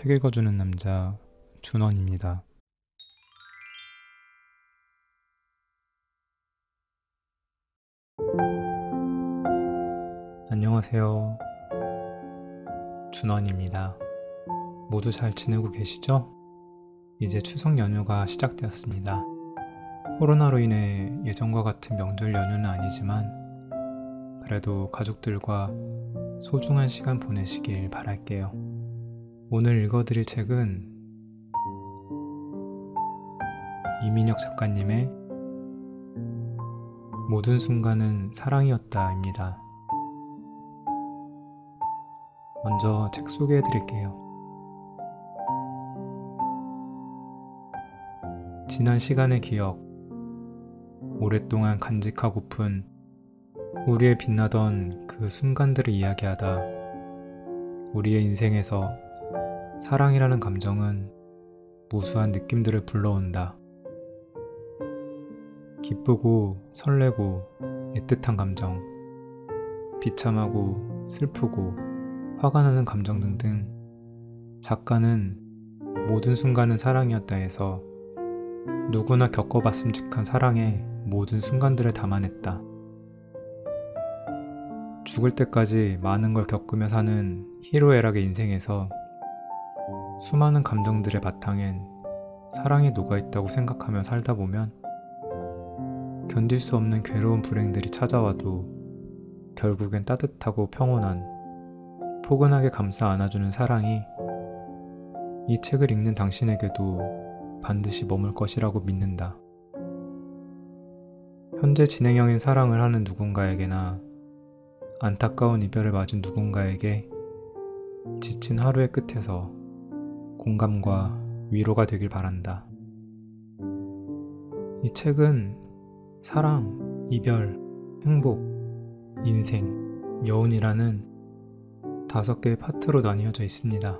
책 읽어주는 남자 준원입니다. 안녕하세요. 준원입니다. 모두 잘 지내고 계시죠? 이제 추석 연휴가 시작되었습니다. 코로나로 인해 예전과 같은 명절 연휴는 아니지만 그래도 가족들과 소중한 시간 보내시길 바랄게요. 오늘 읽어드릴 책은 이민혁 작가님의 모든 순간은 사랑이었다입니다. 먼저 책 소개해드릴게요. 지난 시간의 기억, 오랫동안 간직하고픈 우리의 빛나던 그 순간들을 이야기하다 우리의 인생에서 사랑이라는 감정은 무수한 느낌들을 불러온다. 기쁘고 설레고 애틋한 감정, 비참하고 슬프고 화가 나는 감정 등등 작가는 모든 순간은 사랑이었다 해서 누구나 겪어봤음직한 사랑의 모든 순간들을 담아냈다. 죽을 때까지 많은 걸 겪으며 사는 희로애락의 인생에서 수많은 감정들의 바탕엔 사랑이 녹아있다고 생각하며 살다 보면 견딜 수 없는 괴로운 불행들이 찾아와도 결국엔 따뜻하고 평온한 포근하게 감싸 안아주는 사랑이 이 책을 읽는 당신에게도 반드시 머물 것이라고 믿는다. 현재 진행형인 사랑을 하는 누군가에게나 안타까운 이별을 맞은 누군가에게 지친 하루의 끝에서 공감과 위로가 되길 바란다. 이 책은 사랑, 이별, 행복, 인생, 여운이라는 5개의 파트로 나뉘어져 있습니다.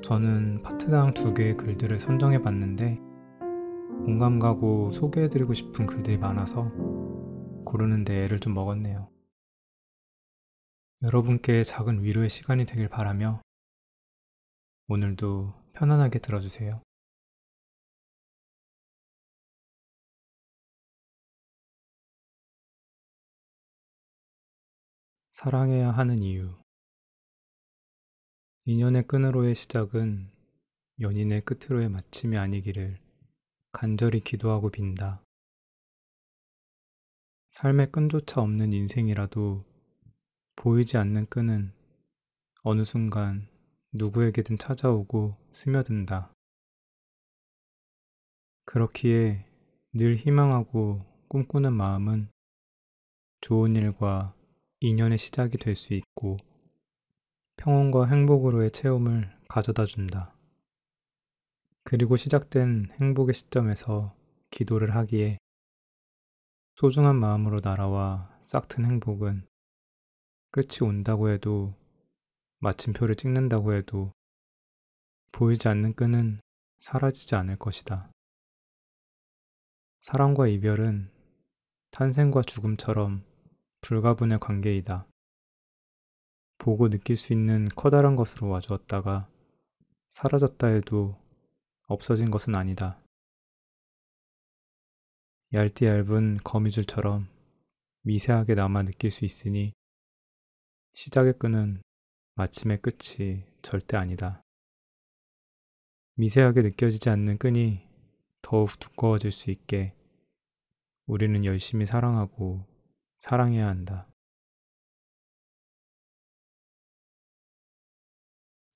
저는 파트당 2개의 글들을 선정해 봤는데 공감 가고 소개해드리고 싶은 글들이 많아서 고르는데 애를 좀 먹었네요. 여러분께 작은 위로의 시간이 되길 바라며 오늘도 편안하게 들어주세요. 사랑해야 하는 이유. 인연의 끈으로의 시작은 연인의 끝으로의 마침이 아니기를 간절히 기도하고 빈다. 삶의 끈조차 없는 인생이라도 보이지 않는 끈은 어느 순간 누구에게든 찾아오고 스며든다. 그렇기에 늘 희망하고 꿈꾸는 마음은 좋은 일과 인연의 시작이 될 수 있고 평온과 행복으로의 체험을 가져다 준다. 그리고 시작된 행복의 시점에서 기도를 하기에 소중한 마음으로 날아와 싹튼 행복은 끝이 온다고 해도 마침표를 찍는다고 해도 보이지 않는 끈은 사라지지 않을 것이다. 사랑과 이별은 탄생과 죽음처럼 불가분의 관계이다. 보고 느낄 수 있는 커다란 것으로 와주었다가 사라졌다 해도 없어진 것은 아니다. 얇디 얇은 거미줄처럼 미세하게 남아 느낄 수 있으니 시작의 끈은 마침의 끝이 절대 아니다. 미세하게 느껴지지 않는 끈이 더욱 두꺼워질 수 있게 우리는 열심히 사랑하고 사랑해야 한다.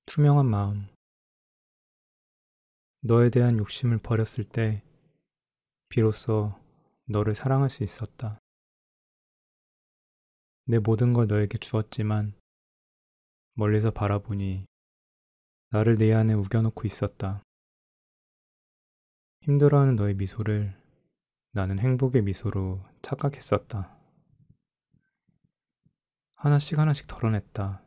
투명한 마음. 너에 대한 욕심을 버렸을 때 비로소 너를 사랑할 수 있었다. 내 모든 걸 너에게 주었지만 멀리서 바라보니 나를 내 안에 우겨놓고 있었다. 힘들어하는 너의 미소를 나는 행복의 미소로 착각했었다. 하나씩 하나씩 덜어냈다.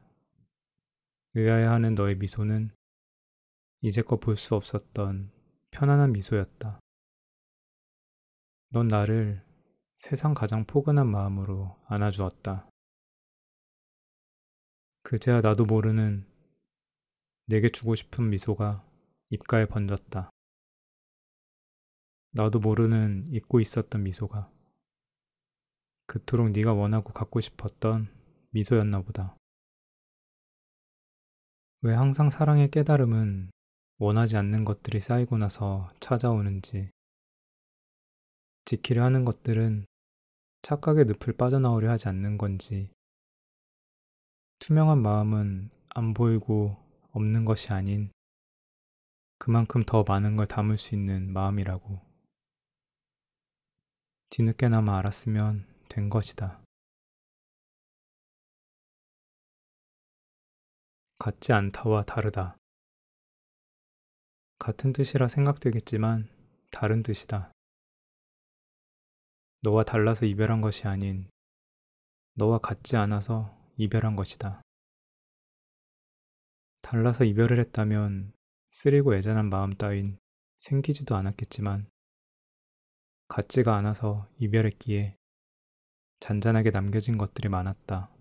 의아해하는 너의 미소는 이제껏 볼 수 없었던 편안한 미소였다. 넌 나를 세상 가장 포근한 마음으로 안아주었다. 그제야 나도 모르는 내게 주고 싶은 미소가 입가에 번졌다. 나도 모르는 잊고 있었던 미소가 그토록 네가 원하고 갖고 싶었던 미소였나 보다. 왜 항상 사랑의 깨달음은 원하지 않는 것들이 쌓이고 나서 찾아오는지, 지키려 하는 것들은 착각의 늪을 빠져나오려 하지 않는 건지, 투명한 마음은 안 보이고 없는 것이 아닌 그만큼 더 많은 걸 담을 수 있는 마음이라고. 뒤늦게나마 알았으면 된 것이다. 같지 않다와 다르다. 같은 뜻이라 생각되겠지만 다른 뜻이다. 너와 달라서 이별한 것이 아닌 너와 같지 않아서 이별한 것이다. 달라서 이별을 했다면 쓰리고 애잔한 마음 따윈 생기지도 않았겠지만 같지가 않아서 이별했기에 잔잔하게 남겨진 것들이 많았다.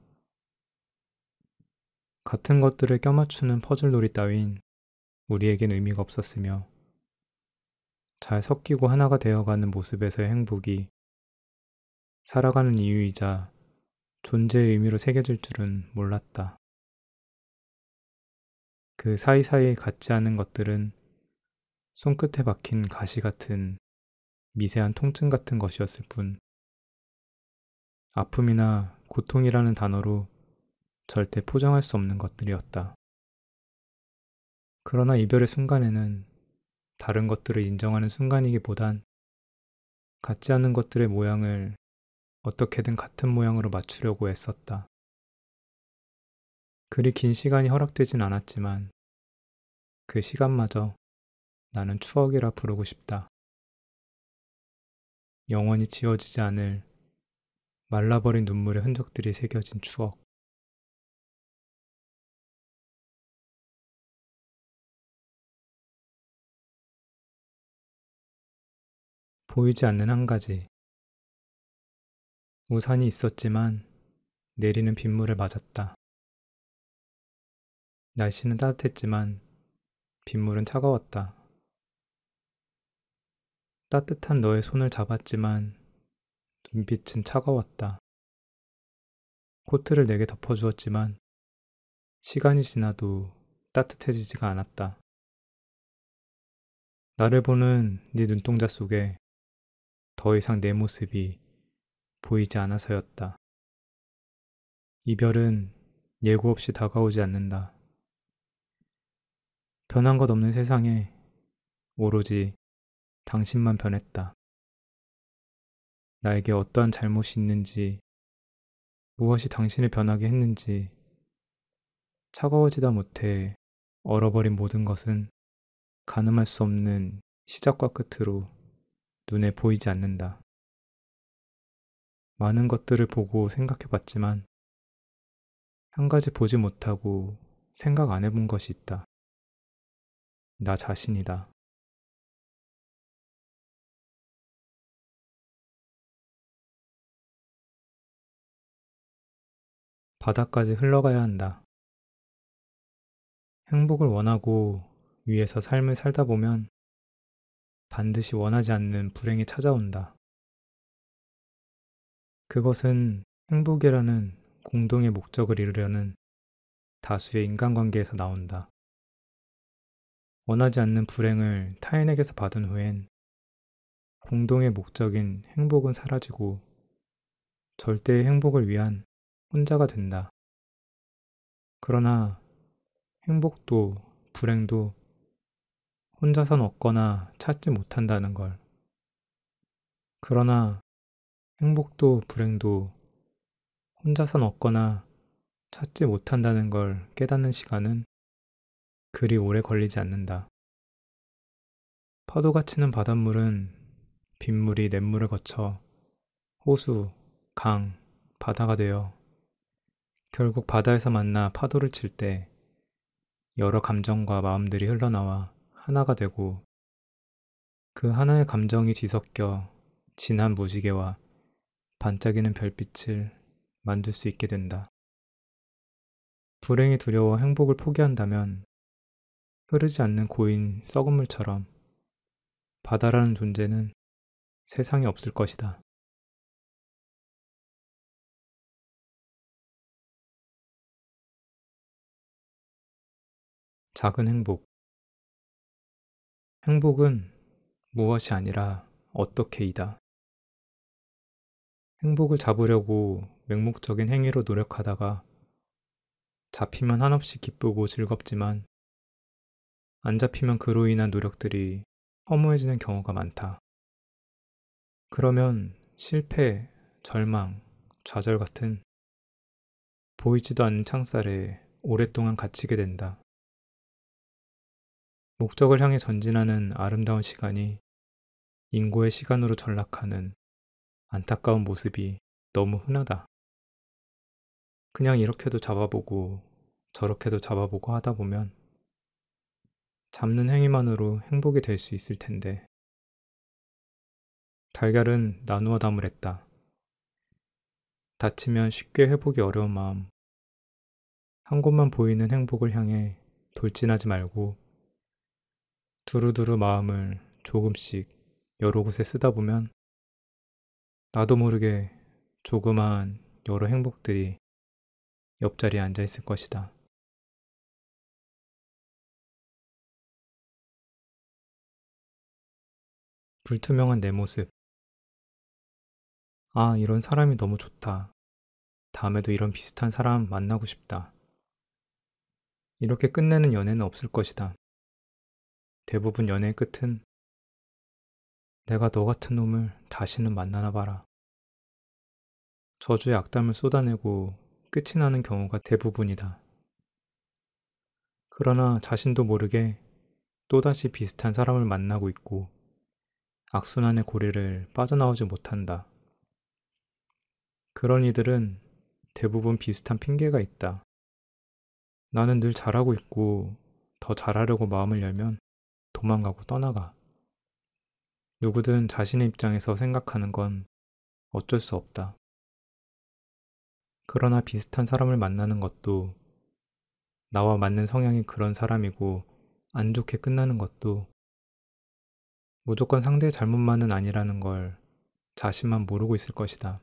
같은 것들을 껴맞추는 퍼즐놀이 따윈 우리에겐 의미가 없었으며 잘 섞이고 하나가 되어가는 모습에서의 행복이 살아가는 이유이자 존재의 의미로 새겨질 줄은 몰랐다. 그 사이사이 같지 않은 것들은 손끝에 박힌 가시 같은 미세한 통증 같은 것이었을 뿐 아픔이나 고통이라는 단어로 절대 포장할 수 없는 것들이었다. 그러나 이별의 순간에는 다른 것들을 인정하는 순간이기보단 같지 않은 것들의 모양을 어떻게든 같은 모양으로 맞추려고 애썼다. 그리 긴 시간이 허락되진 않았지만 그 시간마저 나는 추억이라 부르고 싶다. 영원히 지워지지 않을 말라버린 눈물의 흔적들이 새겨진 추억. 보이지 않는 한 가지. 우산이 있었지만 내리는 빗물에 맞았다. 날씨는 따뜻했지만 빗물은 차가웠다. 따뜻한 너의 손을 잡았지만 눈빛은 차가웠다. 코트를 내게 덮어주었지만 시간이 지나도 따뜻해지지가 않았다. 나를 보는 네 눈동자 속에 더 이상 내 모습이 보이지 않아서였다. 이별은 예고 없이 다가오지 않는다. 변한 것 없는 세상에 오로지 당신만 변했다. 나에게 어떠한 잘못이 있는지, 무엇이 당신을 변하게 했는지, 차가워지다 못해 얼어버린 모든 것은 가늠할 수 없는 시작과 끝으로 눈에 보이지 않는다. 많은 것들을 보고 생각해 봤지만 한 가지 보지 못하고 생각 안 해본 것이 있다. 나 자신이다. 바다까지 흘러가야 한다. 행복을 원하고 위에서 삶을 살다 보면 반드시 원하지 않는 불행이 찾아온다. 그것은 행복이라는 공동의 목적을 이루려는 다수의 인간관계에서 나온다. 원하지 않는 불행을 타인에게서 받은 후엔 공동의 목적인 행복은 사라지고 절대의 행복을 위한 혼자가 된다. 그러나 행복도 불행도 혼자선 얻거나 찾지 못한다는 걸. 그러나 행복도 불행도 혼자선 얻거나 찾지 못한다는 걸 깨닫는 시간은 그리 오래 걸리지 않는다. 파도가 치는 바닷물은 빗물이 냇물을 거쳐 호수, 강, 바다가 되어 결국 바다에서 만나 파도를 칠 때 여러 감정과 마음들이 흘러나와 하나가 되고 그 하나의 감정이 뒤섞여 진한 무지개와 반짝이는 별빛을 만들 수 있게 된다. 불행이 두려워 행복을 포기한다면 흐르지 않는 고인 썩은 물처럼 바다라는 존재는 세상에 없을 것이다. 작은 행복. 행복은 무엇이 아니라 어떻게이다. 행복을 잡으려고 맹목적인 행위로 노력하다가 잡히면 한없이 기쁘고 즐겁지만 안 잡히면 그로 인한 노력들이 허무해지는 경우가 많다. 그러면 실패, 절망, 좌절 같은 보이지도 않는 창살에 오랫동안 갇히게 된다. 목적을 향해 전진하는 아름다운 시간이 인고의 시간으로 전락하는 안타까운 모습이 너무 흔하다. 그냥 이렇게도 잡아보고 저렇게도 잡아보고 하다 보면 잡는 행위만으로 행복이 될 수 있을 텐데. 달걀은 나누어 담으랬다. 다치면 쉽게 회복이 어려운 마음. 한 곳만 보이는 행복을 향해 돌진하지 말고 두루두루 마음을 조금씩 여러 곳에 쓰다 보면 나도 모르게 조그마한 여러 행복들이 옆자리에 앉아 있을 것이다. 불투명한 내 모습. 아, 이런 사람이 너무 좋다. 다음에도 이런 비슷한 사람 만나고 싶다. 이렇게 끝내는 연애는 없을 것이다. 대부분 연애의 끝은 내가 너 같은 놈을 다시는 만나나 봐라. 저주의 악담을 쏟아내고 끝이 나는 경우가 대부분이다. 그러나 자신도 모르게 또다시 비슷한 사람을 만나고 있고 악순환의 고리를 빠져나오지 못한다. 그런 이들은 대부분 비슷한 핑계가 있다. 나는 늘 잘하고 있고 더 잘하려고 마음을 열면 도망가고 떠나가. 누구든 자신의 입장에서 생각하는 건 어쩔 수 없다. 그러나 비슷한 사람을 만나는 것도 나와 맞는 성향이 그런 사람이고 안 좋게 끝나는 것도 무조건 상대의 잘못만은 아니라는 걸 자신만 모르고 있을 것이다.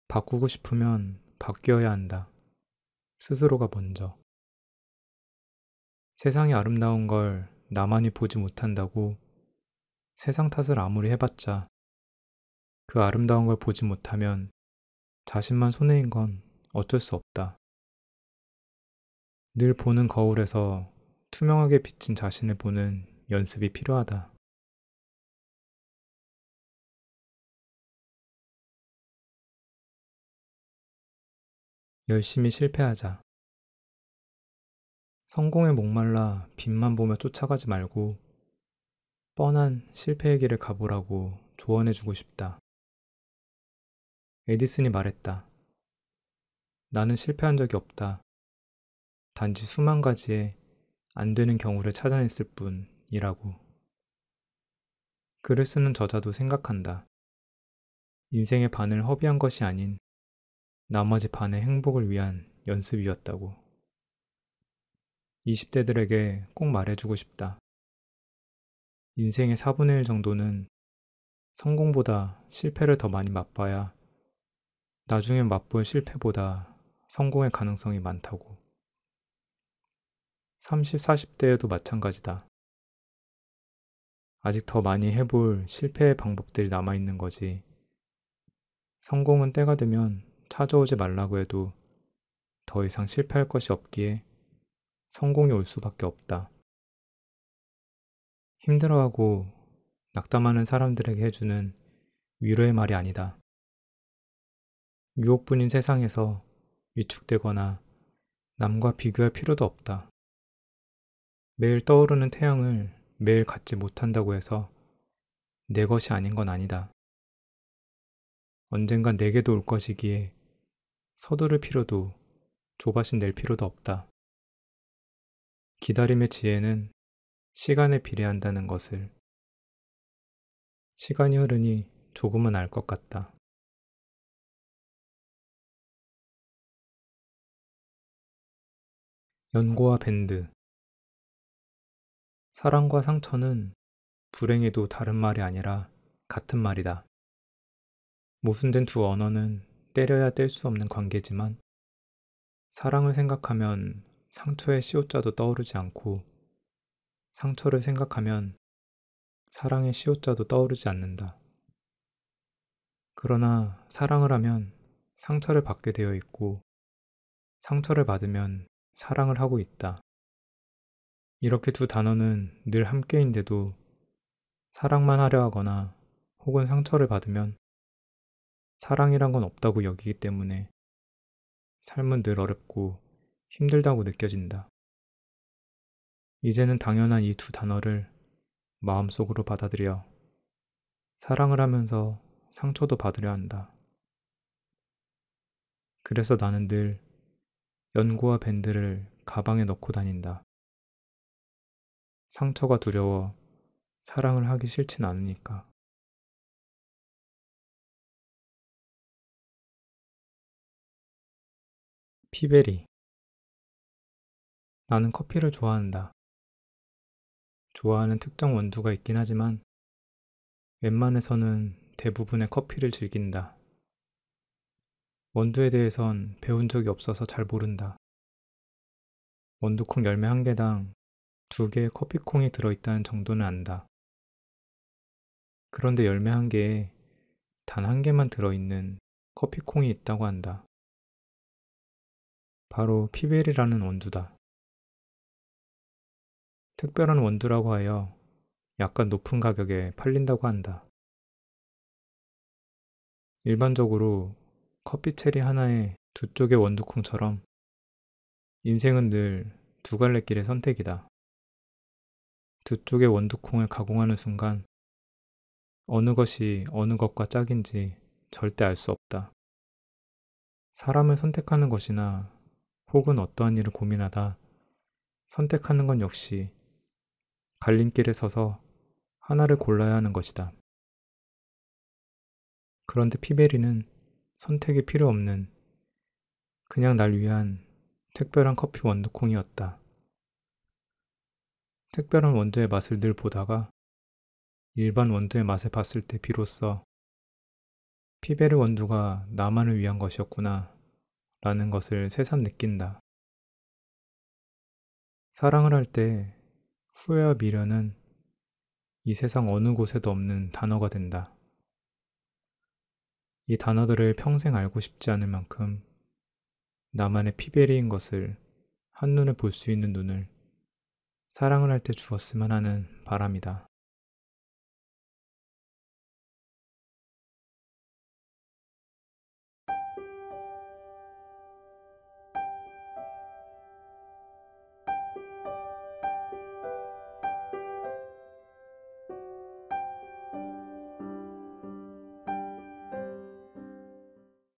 바꾸고 싶으면 바뀌어야 한다. 스스로가 먼저. 세상이 아름다운 걸 나만이 보지 못한다고 세상 탓을 아무리 해봤자 그 아름다운 걸 보지 못하면 자신만 손해인 건 어쩔 수 없다. 늘 보는 거울에서 투명하게 비친 자신을 보는 연습이 필요하다. 열심히 실패하자. 성공에 목말라 빛만 보며 쫓아가지 말고 뻔한 실패의 길을 가보라고 조언해주고 싶다. 에디슨이 말했다. 나는 실패한 적이 없다. 단지 수만 가지의 안 되는 경우를 찾아냈을 뿐이라고. 글을 쓰는 저자도 생각한다. 인생의 반을 허비한 것이 아닌 나머지 반의 행복을 위한 연습이었다고. 20대들에게 꼭 말해주고 싶다. 인생의 4분의 1 정도는 성공보다 실패를 더 많이 맛봐야 나중에 맛볼 실패보다 성공의 가능성이 많다고. 30, 40대에도 마찬가지다. 아직 더 많이 해볼 실패의 방법들이 남아있는 거지. 성공은 때가 되면 찾아오지 말라고 해도 더 이상 실패할 것이 없기에 성공이 올 수밖에 없다. 힘들어하고 낙담하는 사람들에게 해주는 위로의 말이 아니다. 유혹뿐인 세상에서 위축되거나 남과 비교할 필요도 없다. 매일 떠오르는 태양을 매일 갖지 못한다고 해서 내 것이 아닌 건 아니다. 언젠간 내게도 올 것이기에 서두를 필요도 조바심 낼 필요도 없다. 기다림의 지혜는 시간에 비례한다는 것을 시간이 흐르니 조금은 알 것 같다. 연고와 밴드. 사랑과 상처는 불행에도 다른 말이 아니라 같은 말이다. 모순된 두 언어는 때려야 뗄 수 없는 관계지만 사랑을 생각하면 상처의 시옷자도 떠오르지 않고 상처를 생각하면 사랑의 시옷자도 떠오르지 않는다. 그러나 사랑을 하면 상처를 받게 되어 있고 상처를 받으면 사랑을 하고 있다. 이렇게 두 단어는 늘 함께인데도 사랑만 하려 하거나 혹은 상처를 받으면 사랑이란 건 없다고 여기기 때문에 삶은 늘 어렵고 힘들다고 느껴진다. 이제는 당연한 이 두 단어를 마음속으로 받아들여 사랑을 하면서 상처도 받으려 한다. 그래서 나는 늘 연고와 밴드를 가방에 넣고 다닌다. 상처가 두려워 사랑을 하기 싫진 않으니까. 피베리. 나는 커피를 좋아한다. 좋아하는 특정 원두가 있긴 하지만 웬만해서는 대부분의 커피를 즐긴다. 원두에 대해선 배운 적이 없어서 잘 모른다. 원두콩 열매 한 개당 2개의 커피콩이 들어있다는 정도는 안다. 그런데 열매 한 개에 단 한 개만 들어있는 커피콩이 있다고 한다. 바로 피베리라는 원두다. 특별한 원두라고 하여 약간 높은 가격에 팔린다고 한다. 일반적으로 커피 체리 하나에 2쪽의 원두콩처럼 인생은 늘 두 갈래 길의 선택이다. 2쪽의 원두콩을 가공하는 순간 어느 것이 어느 것과 짝인지 절대 알 수 없다. 사람을 선택하는 것이나 혹은 어떠한 일을 고민하다 선택하는 건 역시 갈림길에 서서 하나를 골라야 하는 것이다. 그런데 피베리는 선택이 필요 없는 그냥 날 위한 특별한 커피 원두콩이었다. 특별한 원두의 맛을 늘 보다가 일반 원두의 맛을 봤을 때 비로소 피베르 원두가 나만을 위한 것이었구나 라는 것을 새삼 느낀다. 사랑을 할 때 후회와 미련은 이 세상 어느 곳에도 없는 단어가 된다. 이 단어들을 평생 알고 싶지 않을 만큼 나만의 피베리인 것을 한눈에 볼 수 있는 눈을 사랑을 할 때 주었으면 하는 바람이다.